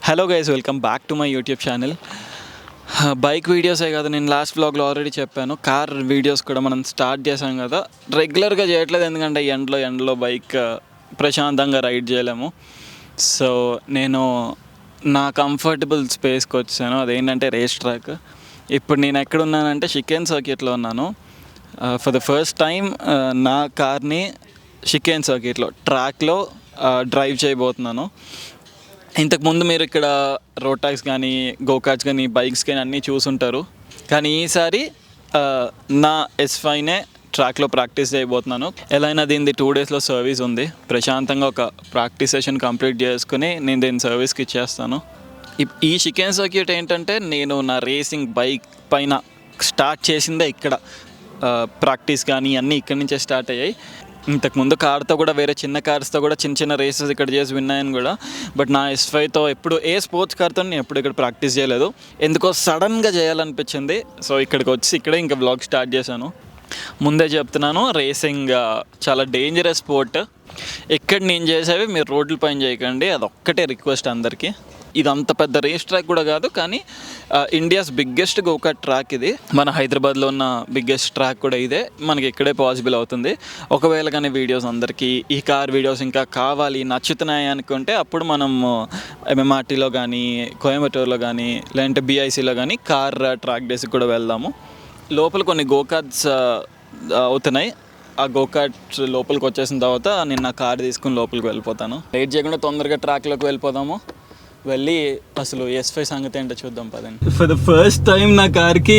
Hello guys, welcome back to my YouTube channel. Bike వీడియోసే కదా, నేను లాస్ట్ వ్లాగ్లో ఆల్రెడీ చెప్పాను. కార్ వీడియోస్ కూడా మనం స్టార్ట్ చేసాం కదా, రెగ్యులర్గా చేయట్లేదు. ఎందుకంటే ఎండలో బైక్ ప్రశాంతంగా రైడ్ చేయలేము. సో నేను నా కంఫర్టబుల్ స్పేస్కి వచ్చాను. అదేంటంటే రేస్ ట్రాక్. ఇప్పుడు నేను ఎక్కడున్నానంటే షికెన్ సర్క్యూట్లో ఉన్నాను. ఫర్ ద ఫస్ట్ టైం నా కార్ని షికెన్ సర్క్యూట్లో ట్రాక్లో డ్రైవ్ చేయబోతున్నాను. ఇంతకుముందు మీరు ఇక్కడ రోడ్ ట్రాక్స్ కానీ, గోకార్ట్స్ కానీ, బైక్స్ కానీ అన్నీ చూసుంటారు. కానీ ఈసారి నా S5నే ట్రాక్లో ప్రాక్టీస్ చేయబోతున్నాను. ఎలా అయినా దీనిది 2 డేస్లో సర్వీస్ ఉంది. ప్రశాంతంగా ఒక ప్రాక్టీస్ సెషన్ కంప్లీట్ చేసుకుని నేను దీన్ని సర్వీస్కి ఇచ్చేస్తాను. ఈ షికెన్ సర్క్యూట్ ఏంటంటే, నేను నా రేసింగ్ బైక్ పైన స్టార్ట్ చేసిందే ఇక్కడ. ప్రాక్టీస్ కానీ అన్నీ ఇక్కడి నుంచే స్టార్ట్ అయ్యాయి. ఇంతకుముందు కార్తో కూడా, వేరే చిన్న కార్స్తో కూడా చిన్న రేసెస్ ఇక్కడ చేసి విన్నాయని కూడా. బట్ నా S5తో ఎప్పుడు ఏ స్పోర్ట్స్ కార్తో నేను ఎప్పుడు ఇక్కడ ప్రాక్టీస్ చేయలేదు. ఎందుకో సడన్గా చేయాలనిపించింది. సో ఇక్కడికి వచ్చి ఇక్కడే ఇంకా వ్లాగ్ స్టార్ట్ చేశాను. ముందే చెప్తున్నాను, రేసింగ్ చాలా డేంజరస్ స్పోర్ట్. ఇక్కడ నేను చేసేవి మీరు రోడ్ల పైన చేయకండి, అదొక్కటే రిక్వెస్ట్ అందరికీ. ఇది అంత పెద్ద రేస్ ట్రాక్ కూడా కాదు, కానీ ఇండియాస్ బిగ్గెస్ట్ గోకార్ట్ ట్రాక్ ఇది. మన హైదరాబాద్లో ఉన్న బిగ్గెస్ట్ ట్రాక్ కూడా ఇదే. మనకి ఇక్కడే పాసిబుల్ అవుతుంది. ఒకవేళ కానీ వీడియోస్ అందరికీ ఈ కార్ వీడియోస్ ఇంకా కావాలి, నచ్చుతున్నాయి అనుకుంటే అప్పుడు మనం MMRTలో కానీ, కోయంబత్తూర్లో కానీ, లేదంటే BICలో కానీ కార్ ట్రాక్ డేస్కి కూడా వెళ్దాము. లోపల కొన్ని గోకార్ట్స్ అవుతున్నాయి. ఆ గోకార్ట్ లోపలికి వచ్చేసిన తర్వాత నేను నా కార్ తీసుకుని లోపలికి వెళ్ళిపోతాను. లేట్ చేయకుండా తొందరగా ట్రాక్లోకి వెళ్ళిపోదాము. వెళ్ళి అసలు S5 సంగతి ఏంటో చూద్దాం పదండి. ఫర్ ద ఫస్ట్ టైం నా కార్కి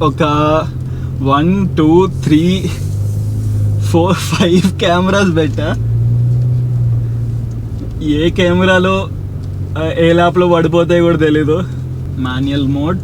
ఒక 1 2 3 4 5 కెమెరాస్ పెట్టా. ఏ కెమెరాలో ఏ ల్యాప్లో పడిపోతాయి కూడా తెలీదు. మాన్యువల్ మోడ్,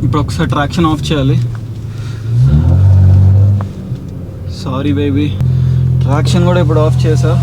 ఇప్పుడు ఒకసారి ట్రాక్షన్ ఆఫ్ చేయాలి. సారీ బేబీ, ట్రాక్షన్ కూడా ఇప్పుడు ఆఫ్ చేసా.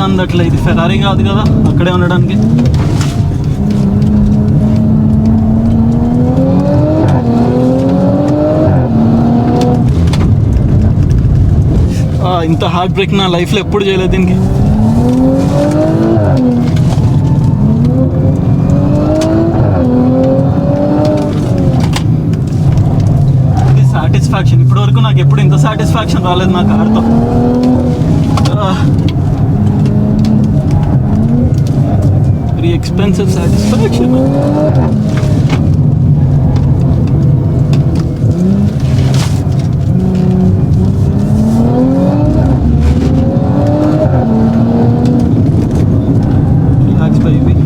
అందట్లే, ఇది ఫెరారీ కాదు కదా అక్కడే ఉండడానికి. ఇంత హార్ట్ బ్రేక్ నా లైఫ్లో ఎప్పుడు చేయలేదు దీనికి. ఇది సాటిస్ఫాక్షన్. ఇప్పటివరకు నాకు ఎప్పుడు ఇంత సాటిస్ఫాక్షన్ రాలేదు నా కార్తో. Very expensive satisfaction. Relax baby.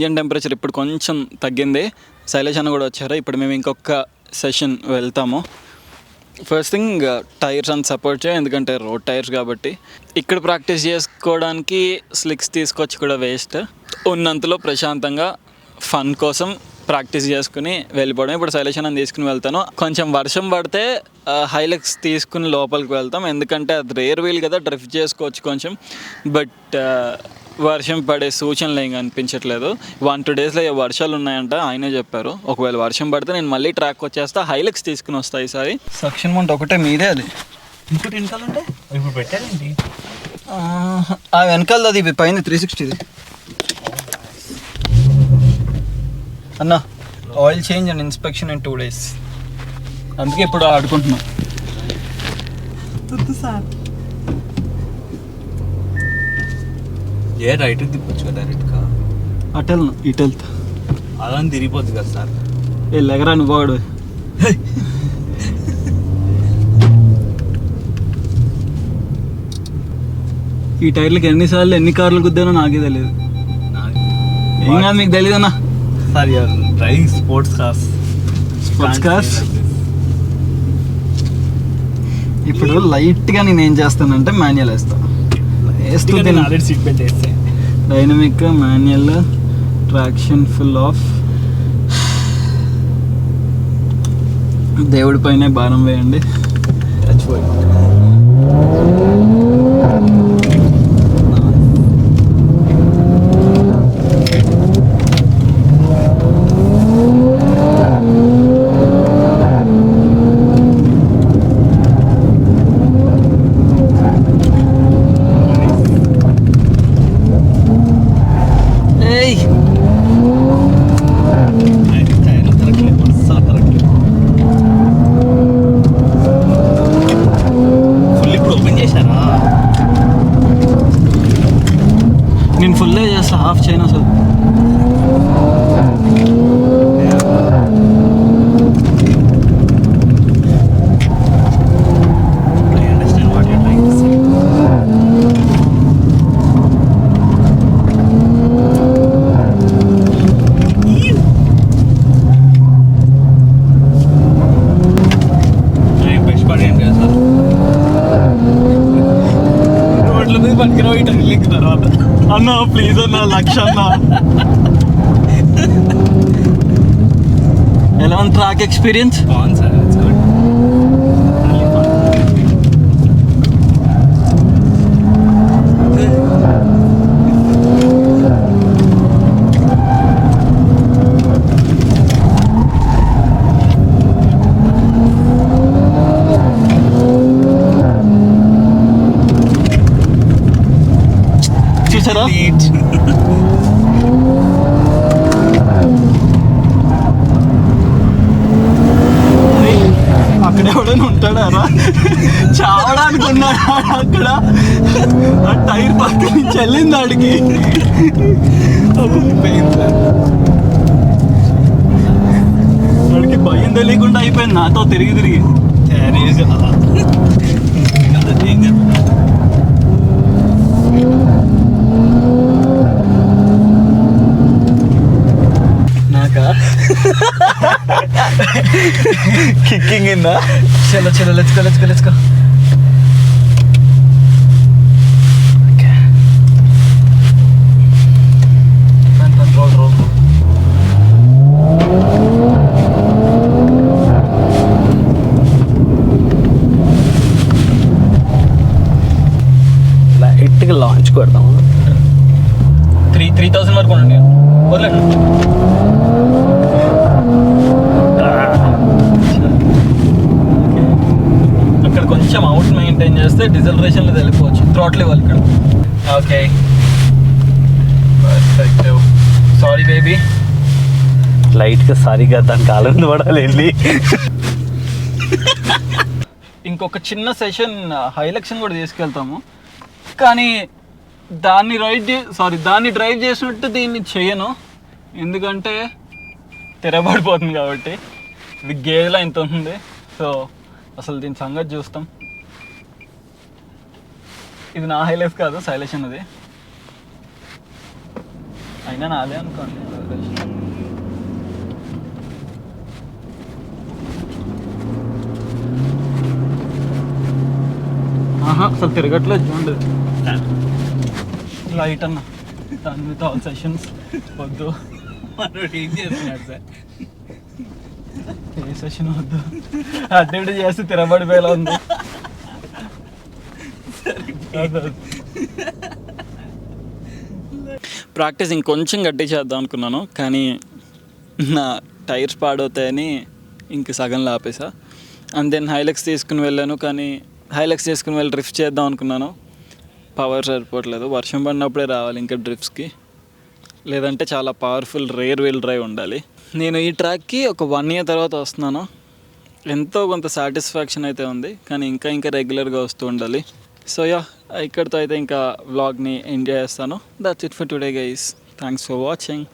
Engine temperature ఇప్పుడు కొంచెం తగ్గింది. శైలేష్ అన్న కూడా వచ్చారు. ఇప్పుడు మేము ఇంకొక సెషన్ వెళ్తాము. ఫస్ట్ థింగ్ టైర్స్ అంత సపోర్ట్ చేయ, ఎందుకంటే రోడ్ టైర్స్ కాబట్టి. ఇక్కడ ప్రాక్టీస్ చేసుకోవడానికి స్లిక్స్ తీసుకొచ్చి కూడా వేస్ట్. ఉన్నంతలో ప్రశాంతంగా ఫన్ కోసం ప్రాక్టీస్ చేసుకుని వెళ్ళిపోవడం. ఇప్పుడు శైలేష్ అని తీసుకుని వెళ్తాను. కొంచెం వర్షం పడితే హైలెక్స్ తీసుకుని లోపలికి వెళ్తాం, ఎందుకంటే అది రేర్ వీల్ కదా, డ్రిఫ్ట్ చేసుకోవచ్చు కొంచెం. బట్ వర్షం పడే సూచనలు ఏం కనిపించట్లేదు. 1-2 డేస్లో వర్షాలు ఉన్నాయంట, ఆయనే చెప్పారు. ఒకవేళ వర్షం పడితే నేను మళ్ళీ ట్రాక్ వచ్చేస్తా, హైలెక్స్ తీసుకుని వస్తాయి ఈసారి. సక్షన్ మౌంట్ ఒకటే మీదే, అది ఇంకోటి వెనకాలంటే ఇప్పుడు పెట్టారేంటి? ఆ వెనకాల అది పైన 360ది అన్న. Oil change and inspection in 2 days, అందుకే ఇప్పుడు ఆడుకుంటున్నాం. సార్ ఏ రైట్ తిప్పొచ్చు కదా డైరెక్ట్గా? అటు ఇటు వెళ్తా, అలా తిరిగిపోద్ది కదా సార్. ఏ లెగరా నువ్వు వాడు. ఈ టైర్లకి ఎన్నిసార్లు ఎన్ని కార్లు గుద్దానో నాకే తెలియదు. ఏం కాదు, మీకు తెలియదన్నా. Sir you're driving sports cars. ఇప్పుడు లైట్గా నేను ఏం చేస్తానంటే మాన్యువల్ వేస్తాను. సీట్ బెల్ట్ వేస్తే dynamic, manual, traction full off. దేవుడి పైన భారం వేయండి. నేను ఫుల్లే చేస్తా, హాఫ్ చేయను అసలు. అన్నా ప్లీజ్ అన్న, లక్ష అన్న. ఎలా ఉంది ట్రాక్ ఎక్స్పీరియన్స్? బాగుంది సార్, ఇట్స్ గుడ్. చూసారా? అక్కడ ఎవడైనా ఉంటాడా రా? చావడానికి ఉన్నాడు అక్కడ. ఆ టైర్ పక్క నుంచి వెళ్ళింది ఆడికి. వాడికి భయం తెలియకుండా అయిపోయింది నాతో తిరిగి తిరిగి. నాకా కిక్కింగ్ ఇందా? చలో చలో, let's go let's go let's go. Roll roll. లైట్గా లాంచ్ కొడతాము. 3000 వరకు ఉండండి, వదలండి. అక్కడ కొంచెం అవుట్ మెయింటైన్ చేస్తే డిజలరేషన్లో వెళ్ళిపోవచ్చు. థ్రాట్ల్ ఇవ్వాలి ఇక్కడ. Okay perfect. Sorry baby. లైట్గా సారీగా దానికి ఆనంద పడాలి వెళ్ళి. ఇంకొక చిన్న సెషన్ హైలెక్షన్ కూడా తీసుకెళ్తాము, కానీ దాన్ని దాన్ని డ్రైవ్ చేసినట్టు దీన్ని చేయను, ఎందుకంటే తిరగబడిపోతుంది కాబట్టి. ఇది గేజ్లో ఇంత ఉంది, సో అసలు దీని సంగతి చూస్తాం. ఇది నా హైలైఫ్ కాదు, శైలేష్ అన్నది. అయినా నాదే అనుకోండి. అసలు తిరగట్లేదు చూడండి. లైట్ అన్న దాని మీద ఆల్ సెషన్స్ వద్దు. ఏం చేస్తున్నాడు సార్? ఏ సెషన్ వద్దు, అటు ఇటు చేస్తే తిరగబడిపోయేలా ఉంది. ప్రాక్టీస్ ఇంకొంచెం గట్టి చేద్దాం అనుకున్నాను, కానీ నా టైర్స్ పాడవుతాయని ఇంక సగంలో ఆపేసా. అండ్ దెన్ హైలెక్స్ తీసుకుని వెళ్ళాను, కానీ హైలెక్స్ తీసుకుని వెళ్ళి డ్రిఫ్ట్ చేద్దాం అనుకున్నాను. పవర్ సరిపోవట్లేదు, వర్షం పడినప్పుడే రావాలి ఇంకా డ్రిఫ్ట్స్కి, లేదంటే చాలా పవర్ఫుల్ రేర్ వీల్ డ్రైవ్ ఉండాలి. నేను ఈ ట్రాక్కి ఒక 1 year తర్వాత వస్తున్నాను. ఎంతో కొంత సాటిస్ఫాక్షన్ అయితే ఉంది, కానీ ఇంకా రెగ్యులర్గా వస్తూ ఉండాలి. సో యా, ఇక్కడితో అయితే ఇంకా వ్లాగ్ని ఎంజాయ్ చేస్తాను. That's it for today guys. Thanks for watching.